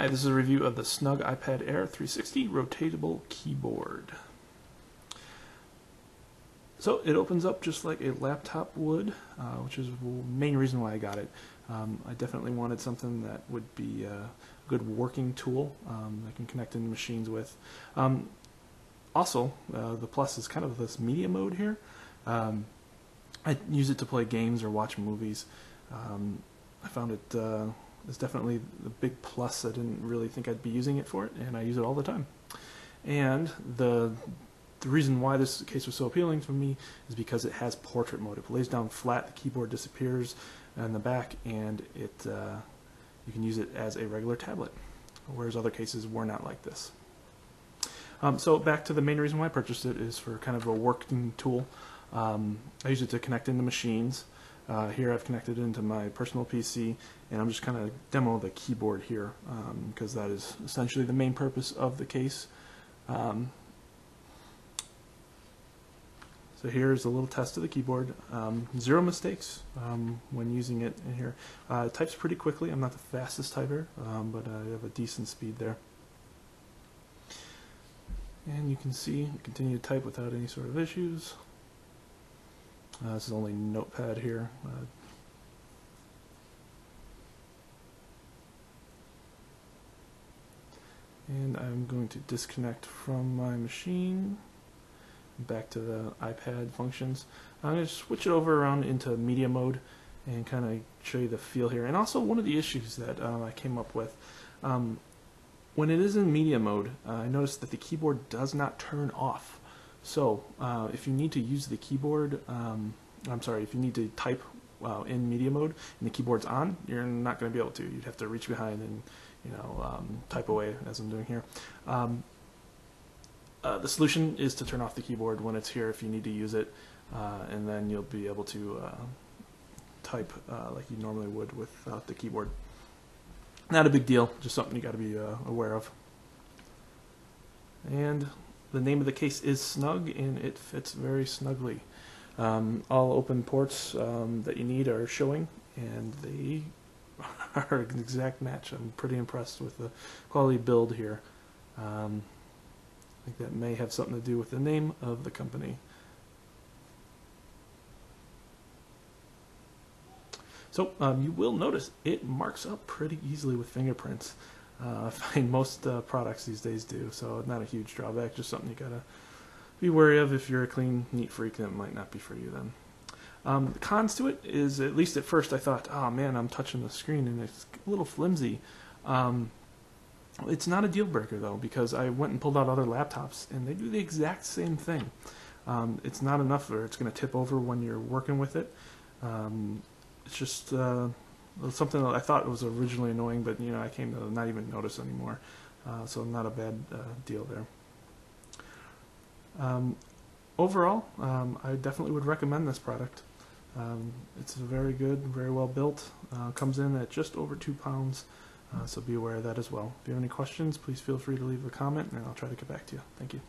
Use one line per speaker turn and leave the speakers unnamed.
Hi, this is a review of the Snugg iPad Air 360 Rotatable Keyboard. So it opens up just like a laptop would, which is the main reason why I got it. I definitely wanted something that would be a good working tool I can connect into machines with. Also, the plus is kind of this media mode here. I use it to play games or watch movies. I found it is definitely the big plus. I didn't really think I'd be using it for it, and I use it all the time. And the reason why this case was so appealing for me is because it has portrait mode. If it lays down flat, the keyboard disappears in the back, and it you can use it as a regular tablet, whereas other cases were not like this. So back to the main reason why I purchased it is for kind of a working tool. I use it to connect into machines. Here I've connected it into my personal PC, and I'm just kind of demo the keyboard here because that is essentially the main purpose of the case. So here's a little test of the keyboard. Zero mistakes when using it in here. It types pretty quickly. I'm not the fastest typer, but I have a decent speed there. And you can see I continue to type without any sort of issues. This is only Notepad here. And I'm going to disconnect from my machine back to the iPad functions. I'm going to switch it over around into media mode and kind of show you the feel here. And also one of the issues that I came up with, when it is in media mode, I noticed that the keyboard does not turn off. So if you need to use the keyboard, if you need to type in media mode and the keyboard's on, you're not going to be able to. You'd have to reach behind and type away as I'm doing here. The solution is to turn off the keyboard when it's here if you need to use it, and then you'll be able to type like you normally would without the keyboard. Not a big deal, just something you got to be aware of. And the name of the case is Snugg, and it fits very snugly. All open ports that you need are showing, and they are an exact match. I'm pretty impressed with the quality build here. I think that may have something to do with the name of the company. So you will notice it marks up pretty easily with fingerprints. I find most products these days do, so not a huge drawback, just something you gotta be wary of. If you're a clean, neat freak, that might not be for you then. The cons to it is, at least at first I thought, oh man, I'm touching the screen and it's a little flimsy. It's not a deal breaker though, because I went and pulled out other laptops and they do the exact same thing. It's not enough or it's going to tip over when you're working with it. It's just something that I thought was originally annoying, but I came to not even notice anymore. So not a bad deal there. Overall, I definitely would recommend this product. It's very good, very well built. Comes in at just over 2 pounds, so be aware of that as well. If you have any questions, please feel free to leave a comment, and I'll try to get back to you. Thank you.